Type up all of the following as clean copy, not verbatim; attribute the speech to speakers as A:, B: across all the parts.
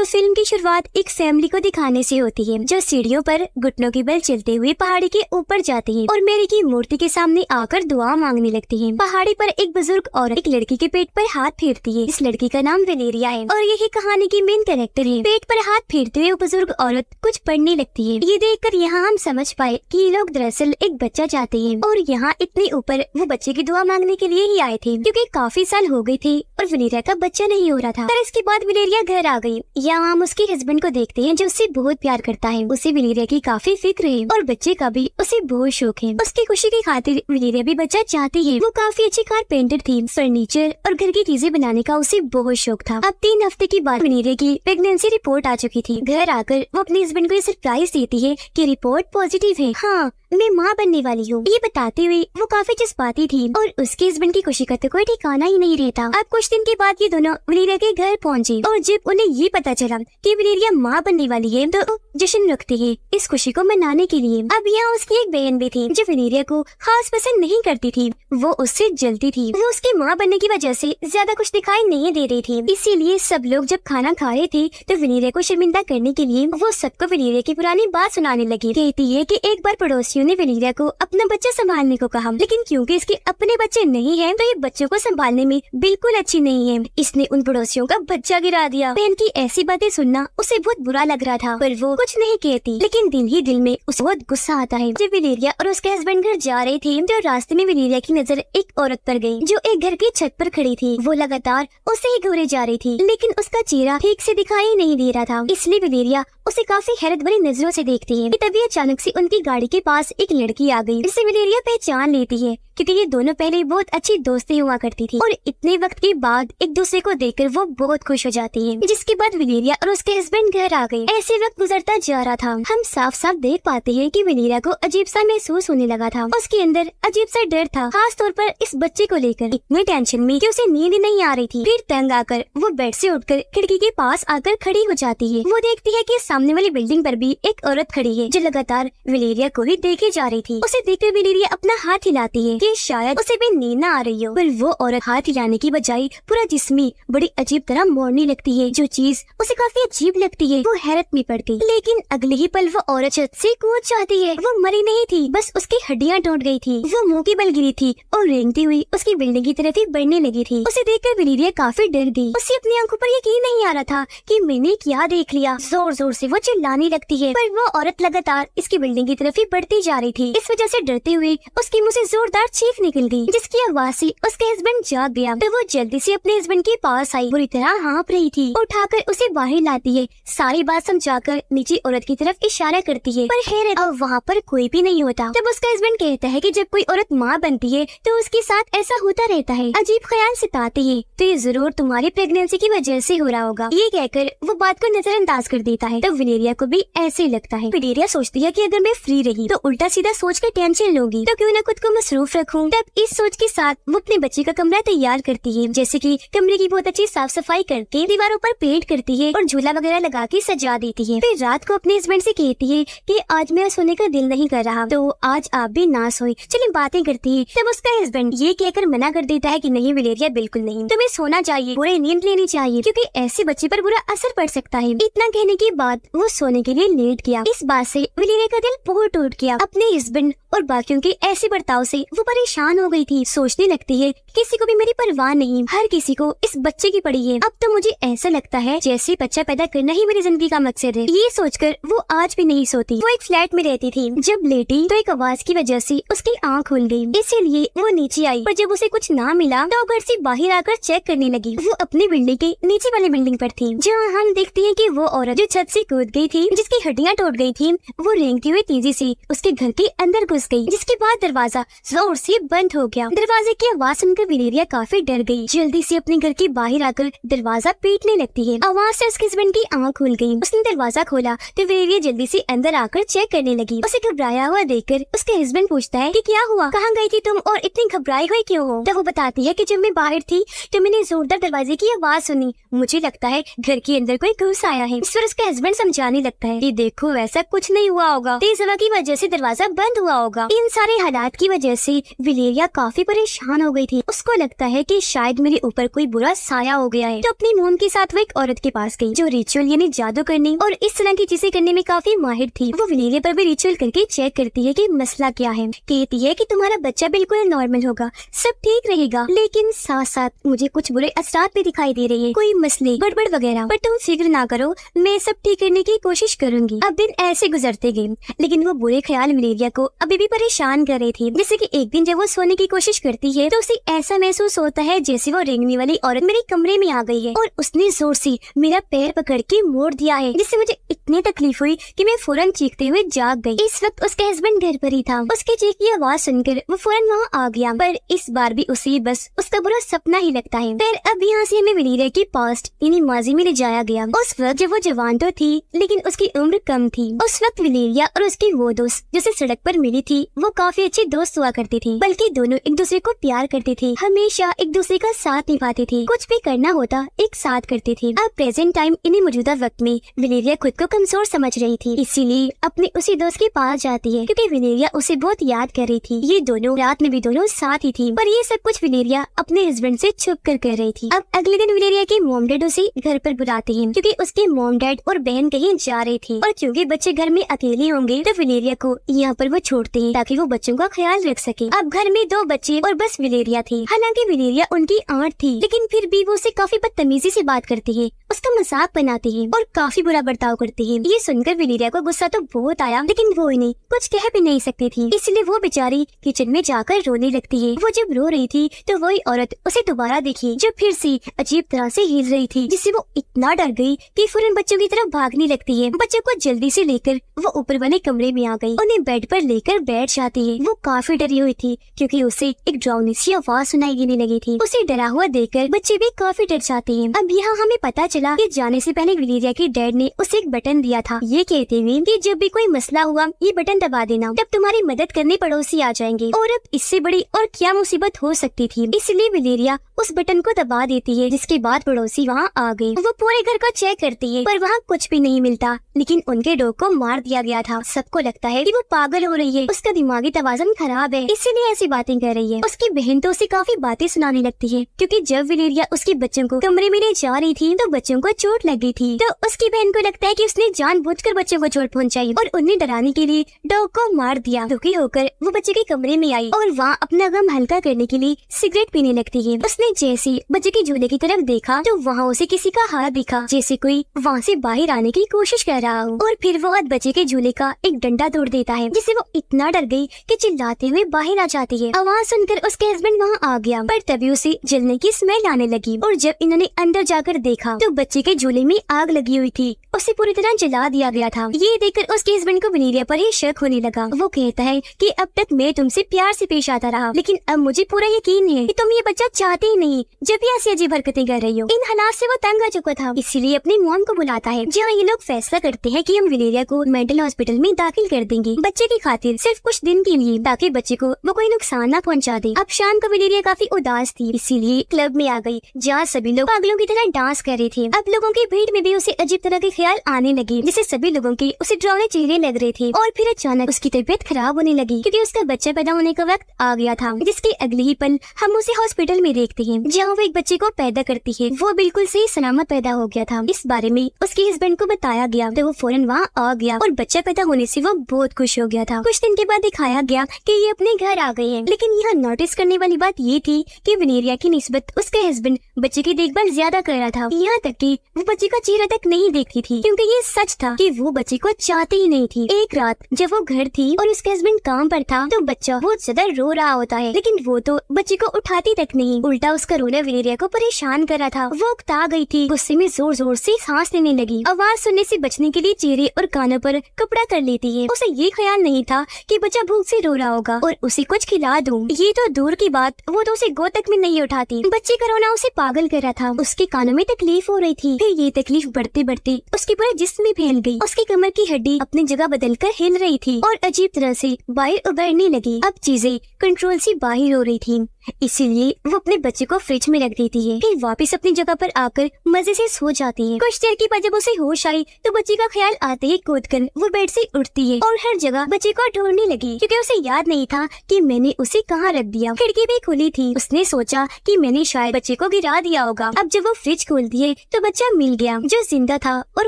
A: Film की शुरुआत एक फैमिली को दिखाने से होती है जो सीढ़ियों पर घुटनों की बल चलते हुए पहाड़ी के ऊपर जाती है और मेरी की मूर्ति के सामने आकर दुआ मांगने लगती है। पहाड़ी पर एक बुजुर्ग औरत एक लड़की के पेट पर हाथ फेरती है। इस लड़की का नाम वेलेरिया है और यही कहानी की मेन कैरेक्टर है। पेट पर हाथ फेरते हुए वो बुजुर्ग औरत कुछ पढ़ने लगती है। ये देखकर यहाँ हम समझ पाए कि ये लोग दरअसल एक बच्चा चाहते हैं और यहाँ इतने ऊपर वो बच्चे की दुआ मांगने के लिए ही आए थे क्योंकि काफी साल हो गए थे और वेलेरिया का बच्चा नहीं हो रहा था। पर इसके बाद वेलेरिया घर आ गई। यहाँ हम उसके हस्बैंड को देखते हैं जो उससे बहुत प्यार करता है। उसे वेलेरिया की काफी फिक्र है और बच्चे का भी उसे बहुत शौक है। उसकी खुशी की खातिर वेलेरिया भी बच्चा चाहती है। वो काफी अच्छी कारपेंटर थी। फर्नीचर और घर की चीजें बनाने का उसे बहुत शौक था। अब 3 हफ्ते के बाद वेलेरिया की प्रेगनेंसी रिपोर्ट आ चुकी थी। घर आकर वो अपने हस्बैंड को ये सरप्राइज देती है कि रिपोर्ट पॉजिटिव है। हाँ, मैं माँ बनने वाली हूँ। ये बताते हुए वो काफी जज्बाती थी और उसके हस्बैंड की खुशी का तो कोई ठिकाना ही नहीं रहता। अब कुछ दिन के बाद ये दोनों वेलेरिया के घर पहुँचे और जब उन्हें ये पता चला कि वेलेरिया माँ बनने वाली है तो जश्न रखते हैं इस खुशी को मनाने के लिए। अब यहाँ उसकी एक बहन भी थी जो वेलेरिया को खास पसंद नहीं करती थी। वो उससे जलती थी। वो उसके माँ बनने की वजह से ज्यादा कुछ दिखाई नहीं दे रही थी। इसीलिए सब लोग जब खाना खा रहे थे तो वेलेरिया को शर्मिंदा करने के लिए वो सबको वेलेरिया की पुरानी बात सुनाने लगी। कहती है कि एक बार पड़ोसियों ने वेलेरिया को अपना बच्चा संभालने को कहा, लेकिन क्योंकि इसके अपने बच्चे नहीं हैं, तो ये बच्चों को संभालने में बिल्कुल अच्छी नहीं है। इसने उन पड़ोसियों का बच्चा गिरा दिया। बहन की ऐसी बातें सुनना उसे बहुत बुरा लग रहा था पर वो कुछ नहीं कहती। लेकिन दिल ही दिल में उसे बहुत गुस्सा आता है। जब वेलेरिया और उसके हस्बैंड घर जा रहे थे तो रास्ते में वेलेरिया की नजर एक औरत पर गई जो एक घर की छत पर खड़ी थी। वो लगातार उसे ही घूरे जा रही थी लेकिन उसका चेहरा ठीक से दिखाई नहीं दे रहा था। इसलिए वेलेरिया उसे काफी हैरत भरी नजरों से देखती है। तभी अचानक से उनकी गाड़ी के पास एक लड़की आ गई जिसे वेलेरिया पहचान लेती है क्योंकि ये दोनों पहले बहुत अच्छी दोस्ती हुआ करती थी और इतने वक्त के बाद एक दूसरे को देखकर वो बहुत खुश हो जाती है। जिसके बाद वेलेरिया और उसके हस्बैंड घर आ गए। ऐसे वक्त गुजरता जा रहा था। हम साफ साफ देख पाते हैं कि वेलेरिया को अजीब सा महसूस होने लगा था। उसके अंदर अजीब सा डर था, खास तौर पर इस बच्चे को लेकर। इतनी टेंशन में कि उसे नींद नहीं आ रही थी। फिर तंग आकर वो बेड से उठकर खिड़की के पास आकर खड़ी हो जाती है। वो देखती है कि सामने वाली बिल्डिंग पर भी एक औरत खड़ी है जो लगातार वेलेरिया को ही देखे जा रही थी। उसे देखकर वेलेरिया अपना हाथ हिलाती है कि शायद उसे भी नींद न आ रही हो, पर वो औरत हाथ हिलाने की बजाय पूरा जिस्मी बड़ी अजीब तरह मोड़ने लगती है। जो चीज उसे काफी अजीब लगती है। वो हैरत में पड़ गई। लेकिन अगले ही पल वो औरत छत से कूद जाती है। वो मरी नहीं थी, बस उसकी हड्डियां टूट गई थी। वो मुंह के बल गिरी थी और रेंगती हुई उसकी बिल्डिंग की तरफ ही बढ़ने लगी थी। उसे देखकर वेलेरिया काफी डर गई। उसे अपनी आंखों पर यकीन नहीं आ रहा था कि मैंने क्या देख लिया। जोर जोर से वो चिल्लाने लगती है पर वो औरत लगातार इसकी बिल्डिंग की तरफ ही बढ़ती जा रही थी। इस वजह से डरते हुए उसके मुंह से जोरदार चीख निकल गई जिसकी आवाज से उसके हस्बैंड जाग गया। तो वो जल्दी से अपने हस्बैंड के पास आई। बुरी तरह हाँप रही थी। उठाकर उसे बाहर लाती है। सारी बात समझाकर नीचे औरत की तरफ इशारा करती है पर हैरत, अब वहाँ पर कोई भी नहीं होता। तब उसका हस्बैंड कहता है कि जब कोई औरत माँ बनती है तो उसके साथ ऐसा होता रहता है। अजीब ख्याल सताते हैं तो ये जरूर तुम्हारी प्रेगनेंसी की वजह से हो रहा होगा। ये कहकर वो बात को नजरअंदाज कर देता है। तो वेलेरिया को भी ऐसे ही लगता है। वेलेरिया सोचती है कि अगर मैं फ्री रही तो उल्टा सीधा सोच कर टेंशन लूंगी तो क्यों न खुद को मसरूफ रखूं। तब इस सोच के साथ वो अपने बच्चे का कमरा तैयार करती है, जैसे कि कमरे की बहुत अच्छी साफ सफाई करके दीवारों पर पेंट करती है और झूला वगैरह लगा के सजा देती है। फिर रात को अपने हस्बैंड से कहती है कि आज मेरा सोने का दिल नहीं कर रहा तो आज आप भी ना सोए, चलिए बातें करती है। तब उसका हस्बैंड ये कहकर मना कर देता है कि नहीं वेलेरिया, बिल्कुल नहीं, तुम्हें सोना चाहिए, पूरी नींद लेनी चाहिए क्योंकि ऐसे बच्चे पर बुरा असर पड़ सकता है। इतना कहने के बाद वो सोने के लिए लेट गया। इस बात से वेलेरिया का दिल बहुत टूट गया। अपने हस्बैंड और बाकियों के ऐसे बर्ताव से वो परेशान हो गई थी। सोचने लगती है किसी को भी मेरी परवाह नहीं, हर किसी को इस बच्चे की पड़ी है। अब तो मुझे ऐसा लगता है जैसे बच्चा पैदा करना ही मेरी जिंदगी का मकसद है। ये सोचकर वो आज भी नहीं सोती। वो एक फ्लैट में रहती थी। जब लेटी तो एक आवाज की वजह से उसकी आंख खुल गई, इसीलिए वो नीचे आई। पर जब उसे कुछ ना मिला तो घर से बाहर आकर चेक करने लगी। वो अपनी बिल्डिंग के नीचे वाली बिल्डिंग पर थी जहाँ हम देखते हैं कि वो औरत जो छत से कूद गई थी, जिसकी हड्डियां टूट गई थी, वो रेंगती हुई तेजी से उसके घर के अंदर घुस गई। जिसके बाद दरवाजा जोर से बंद हो गया। दरवाजे की आवाज सुनकर वेलेरिया काफी डर गई। जल्दी से अपने घर के बाहर आकर दरवाजा पीटने लगती है। आवाज से उसके हस्बैंड की आंख खुल गई। उसने दरवाजा खोला तो वेलेरिया जल्दी से अंदर आकर चेक करने लगी। उसे घबराया हुआ देखकर उसके हस्बैंड पूछता है कि क्या हुआ, कहाँ गई थी तुम और इतनी घबराई हुई क्यों हो। तो वो बताती है कि जब मैं बाहर थी तो मैंने जोरदार दरवाजे की आवाज सुनी, मुझे लगता है घर के अंदर कोई घुस आया है। इस पर उसका हस्बैंड समझाने लगता है कि देखो वैसा कुछ नहीं हुआ होगा, तेज हवा की वजह से दरवाजा बंद हुआ होगा। इन सारे हालात की वजह से वेलेरिया काफी परेशान हो गई थी। उसको लगता है कि शायद मेरे ऊपर कोई बुरा साया हो गया है। तो अपनी मोम के साथ वो एक औरत के पास पास गई, जो रिचुअल यानी जादू करने और इस तरह की चीजें करने में काफी माहिर थी। वो विलेरिया पर भी रिचुअल करके चेक करती है कि मसला क्या है। कहती है कि तुम्हारा बच्चा बिल्कुल नॉर्मल होगा, सब ठीक रहेगा, लेकिन साथ साथ मुझे कुछ बुरे असरात भी दिखाई दे रही है, कोई मसले गड़बड़ वगैरह, पर तुम फिक्र ना करो, मैं सब ठीक करने की कोशिश करूंगी। अब दिन ऐसे गुजरते गए, लेकिन वो बुरे ख्याल विलेरिया को अभी भी परेशान कर रहे थे। जैसे कि एक दिन जब वो सोने की कोशिश करती है तो उसे ऐसा महसूस होता है जैसे वो रेंगने वाली औरत मेरे कमरे में आ गई है और उसने जोर से मेरा पैर पकड़ के मोड़ दिया है, जिससे मुझे इतनी तकलीफ हुई कि मैं फौरन चीखते हुए जाग गई। इस वक्त उसका हस्बैंड घर पर ही था। उसके चीख की आवाज सुनकर वो फौरन वहाँ आ गया, पर इस बार भी उसे बस उसका बुरा सपना ही लगता है। फिर अब यहाँ से हमें विलेरिया की पास्ट यानी माजी में ले जाया गया। उस वक्त जब वो जवान तो थी, लेकिन उसकी उम्र कम थी। उस वक्त विलेरिया और उसकी वो दोस्त जिसे सड़क पर मिली थी, वो काफी अच्छी दोस्त हुआ करती थी, बल्कि दोनों एक दूसरे को प्यार करते थे, हमेशा एक दूसरे का साथ निभाते थे, कुछ भी करना होता एक साथ करते थे। अब प्रेजेंट टाइम इन्हीं मौजूदा वक्त में विलेरिया खुद को कमजोर समझ रही थी, इसीलिए अपने उसी दोस्त के पास जाती है, क्योंकि विलेरिया उसे बहुत याद कर रही थी। ये दोनों रात में भी दोनों साथ ही थी, पर ये सब कुछ विलेरिया अपने हस्बैंड से छुप कर रही थी। अब अगले दिन विलेरिया के मॉम डैड उसे घर पर बुलाते हैं, क्योंकि उसके मॉम डैड और बहन कहीं जा रहे थे, और क्योंकि बच्चे घर में अकेले होंगे तो विलेरिया को यहाँ पर वो छोड़ते हैं ताकि वो बच्चों का ख्याल रख सके। अब घर में 2 बच्चे और बस विलेरिया थी। हालांकि विलेरिया उनकी आंट थी, लेकिन फिर भी वो उसे काफी बदतमीजी से बात करती है, उसका मजाक बनाती है और काफी बुरा बर्ताव करती है। ये सुनकर विलेरिया को गुस्सा तो बहुत आया, लेकिन वो इन्हें कुछ कह भी नहीं सकती थी, इसलिए वो बेचारी किचन में जाकर रोने लगती है। वो जब रो रही थी तो वही औरत उसे दोबारा देखी, जो फिर से अजीब तरह से हिल रही थी, जिससे वो इतना डर गई कि फौरन बच्चों की तरफ भागने लगती है। बच्चों को जल्दी से लेकर वो ऊपर वाले कमरे में आ गई, उन्हें बेड पर लेकर बैठ जाती है। वो काफी डरी हुई थी, क्योंकि उसे एक डरावनी सी आवाज सुनाई देने लगी थी। उसे डरा हुआ देखकर बच्चे भी काफी डर जाते हैं। अब यहाँ हमें पता चला कि जाने से पहले विलेरिया के डैड ने उसे एक बटन दिया था, ये कहते हुए कि जब भी कोई मसला हुआ ये बटन दबा देना, तब तुम्हारी मदद करने पड़ोसी आ जाएंगे। और अब इससे बड़ी और क्या मुसीबत हो सकती थी, इसलिए विलेरिया उस बटन को दबा देती है, जिसके बाद पड़ोसी वहाँ आ गए। वो पूरे घर को चेक करती है, पर वहाँ कुछ भी नहीं मिलता, लेकिन उनके डॉग को मार दिया गया था। सबको लगता है कि वो पागल हो रही है, उसका दिमागी तवाज़ुन खराब है, इसीलिए ऐसी बातें कर रही है। उसकी बहन तो उसे काफी बातें सुनाने लगती है, क्योंकि जब विलेरिया उसके बच्चों को कमरे में ले जा रही थी तो बच्चों को चोट लग गई थी। तो उसकी बहन को लगता है कि उसने जानबूझकर बच्चों को चोट पहुंचाई और उन्हें डराने के लिए डॉग को मार दिया। दुखी होकर वो बच्चे के कमरे में आई और वहाँ अपना गम हल्का करने के लिए सिगरेट पीने लगती है। उसने जैसे बच्चे के झूले की तरफ देखा तो वहाँ उसे किसी का हाथ दिखा, जैसे कोई वहाँ से बाहर आने की कोशिश कर रहा हो, और फिर वो बच्चे के झूले का एक डंडा तोड़ देता है, जिससे वो इतना डर गई कि चिल्लाते हुए बाहर आ जाती है। आवाज सुनकर उसके हस्बैंड वहाँ आ गया, पर तभी उसे जलने की स्मेल आने लगी, और जब इन्होंने अंदर जाकर देखा तो बच्चे के झूले में आग लगी हुई थी, उसे पूरी तरह जला दिया गया था। ये देखकर उसके हस्बैंड को विलेरिया पर ही शक होने लगा। वो कहता है कि अब तक मैं तुमसे प्यार से पेश आता रहा, लेकिन अब मुझे पूरा यकीन है कि तुम ये बच्चा चाहते ही नहीं, जब भी ऐसी अजीब हरकतें कर रही हो। इन हालात से वो तंग आ चुका था, इसीलिए अपनी मॉम को बुलाता है, जहाँ ये लोग फैसला करते हैं कि हम विलेरिया को मेंटल हॉस्पिटल में दाखिल कर देंगे, बच्चे की खातिर, सिर्फ कुछ दिन के लिए, ताकि बच्चे को वो कोई नुकसान न पहुँचा दे। अब शाम को विलेरिया काफी उदास थी, इसीलिए क्लब में आ गई, जहाँ सभी लोग पागलों की तरह डांस कर रहे थे। अब लोगों की भीड़ में भी उसे अजीब तरह के ख्याल आने लगे, जिससे सभी लोगों के उसे डरावने चेहरे लग रहे थे। और फिर अचानक उसकी तबीयत खराब होने लगी, क्योंकि उसका बच्चा पैदा होने का वक्त आ गया था, जिसके अगले ही पल हम उसे हॉस्पिटल में देखते हैं, जहाँ वो एक बच्चे को पैदा करती है। वो बिल्कुल सही सलामत पैदा हो गया था। इस बारे में उसके हस्बैंड को बताया गया तो वो फौरन वहाँ आ गया, और बच्चा पैदा होने से वो बहुत खुश हो गया था। कुछ दिन के बाद दिखाया गया कि ये अपने घर आ गए हैं, लेकिन यहाँ नोटिस करने वाली बात ये थी कि विलेरिया की निस्बत उसके हस्बैंड बच्चे की देखभाल ज्यादा कर रहा था, यहाँ तक कि वो बच्चे का चेहरा तक नहीं देखती थी, क्योंकि ये सच था कि वो बच्चे को चाहती ही नहीं थी। एक रात जब वो घर थी और उसके हस्बैंड काम पर था तो बच्चा बहुत ज्यादा रो रहा होता है, लेकिन वो तो बच्चे को उठाती तक नहीं, उल्टा उसका रोना विलेरिया को परेशान कर रहा था। वो उकता गई थी, गुस्से में जोर जोर से सांस लेने लगी, आवाज सुनने से बचने के लिए चेहरे और कानों पर कपड़ा कर लेती है। उसे ये ख्याल नहीं था कि बच्चा भूख से रो रहा होगा और उसे कुछ खिला दूं, ये तो दूर की बात, वो तो उसे गोद तक में नहीं उठाती। बच्चे का रोना उसे पागल कर रहा था, उसके कानों में तकलीफ हो रही थी। फिर ये तकलीफ बढ़ते बढ़ते उसके पूरे जिस्म में फैल गई, उसकी कमर की हड्डी अपनी जगह बदलकर हिल रही थी और अजीब तरह से बाहर उभरने लगी। अब चीजें कंट्रोल से बाहर हो रही थी। इसीलिए वो अपने बच्चे को फ्रिज में रख देती है, फिर वापस अपनी जगह पर आकर मजे से सो जाती है। कुछ देर के बाद जब उसे होश आई तो बच्चे का ख्याल आते ही कूदकर वो बेड से उठती है और हर जगह बच्चे को ढूंढने लगी, क्योंकि उसे याद नहीं था कि मैंने उसे कहाँ रख दिया। खिड़की भी खुली थी, उसने सोचा कि मैंने शायद बच्चे को गिरा दिया होगा। अब जब वो फ्रिज खोलती है तो बच्चा मिल गया, जो जिंदा था और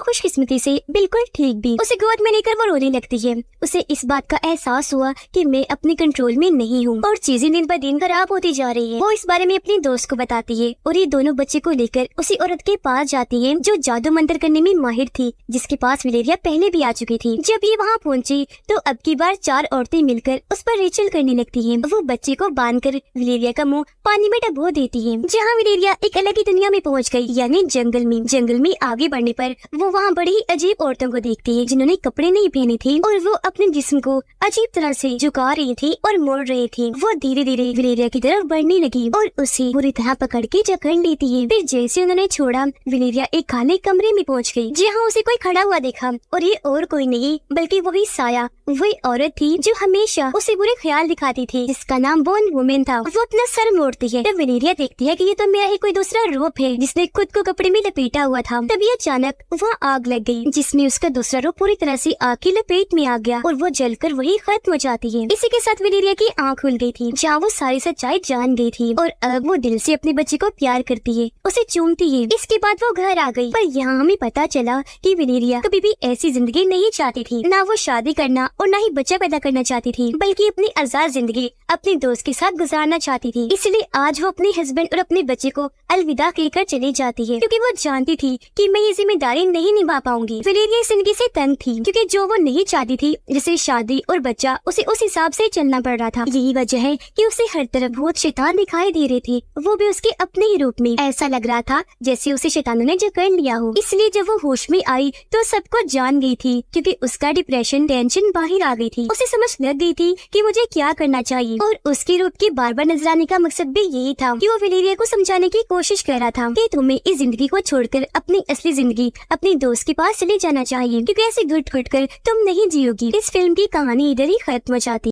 A: खुशकिस्मती से बिल्कुल ठीक भी। उसे गोद में लेकर वो रोने लगती है। उसे इस बात का एहसास हुआ कि मैं अपने कंट्रोल में नहीं हूँ और चीजें दिन ब दिन खराब होती जा रही है। वो इस बारे में अपने दोस्त को बताती है और ये दोनों बच्चे को लेकर उसी औरत के पास जाती है जो जादू मंत्र करने में माहिर थी, जिसके पास वलेरिया पहले भी आ चुकी थी। जब ये वहाँ पहुँची तो अब की बार 4 औरतें मिलकर उस पर रेचल करने लगती हैं। वो बच्चे को बांधकर वलेरिया का मुंह पानी में डुबो देती है, जहाँ वलेरिया एक अलग ही दुनिया में पहुँच गई, यानी जंगल में आगे बढ़ने पर वो वहाँ बड़ी अजीब औरतों को देखती है जिन्होंने कपड़े नहीं पहने थे और वो अपने जिस्म को अजीब तरह से झुका रही थी और मोड़ रही थी। वो धीरे धीरे वलेरिया की तरफ बढ़ने लगी और उसे बुरी तरह पकड़ के जकड़ लेती है। फिर जैसे उन्होंने छोड़ा, वलेरिया एक खाली कमरे में पहुंच गई, जहां उसे कोई खड़ा हुआ देखा और ये और कोई नहीं बल्कि वही साया, वही औरत थी जो हमेशा उसे बुरे ख्याल दिखाती थी, जिसका नाम बोन वुमेन था। वो अपना सर मोड़ती है तब वलेरिया देखती है कि ये तो मेरा ही कोई दूसरा रूप है जिसने खुद को कपड़े में लपेटा हुआ था। तभी अचानक वहाँ आग लग गई, जिसमें उसका दूसरा रूप पूरी तरह से आग की लपेट में आ गया और वो जलकर वही खत्म हो जाती है। इसी के साथ वलेरिया की आँख खुल गई थी, जहाँ वो सारी सच्चाई जान गई थी और अब वो दिल से अपने बच्चे को प्यार करती है, उसे चूमती है। इसके बाद वो घर आ गई, पर यहाँ हमें पता चला कि वलेरिया कभी भी ऐसी जिंदगी नहीं चाहती थी। ना वो शादी करना और ना ही बच्चा पैदा करना चाहती थी, बल्कि अपनी आजाद जिंदगी अपने दोस्त के साथ गुजारना चाहती थी। इसलिए आज वो अपने हस्बैंड और अपने बच्चे को अलविदा कहकर चली जाती है, क्योंकि वो जानती थी कि मैं ये जिम्मेदारी नहीं निभा पाऊंगी। वलेरिया इस जिंदगी से तंग थी, क्योंकि जो वो नहीं चाहती थी, जैसे शादी और बच्चा, उसे उस हिसाब से चलना पड़ रहा था। यही वजह है कि उसे हर तरफ बहुत शैतान दिखाई दे रहे थे, वो भी उसके अपने ही रूप में। ऐसा लग रहा था जैसे उसे शैतानों ने जकड़ लिया हो। इसलिए जब वो होश में आई तो सब कुछ जान गई थी, क्योंकि उसका डिप्रेशन, टेंशन बाहर आ गई थी। उसे समझ लग गई थी कि मुझे क्या करना चाहिए, और उसके रूप के बार बार नजर आने का मकसद भी यही था कि वो वलेरिया को समझाने की कोशिश कर रहा था कि तुम्हें इस जिंदगी को छोड़कर अपनी असली जिंदगी अपने दोस्त के पास चले जाना चाहिए, क्योंकि ऐसे घुट घुट कर तुम नहीं जियोगी। इस फिल्म की कहानी इधर ही खत्म हो जाती।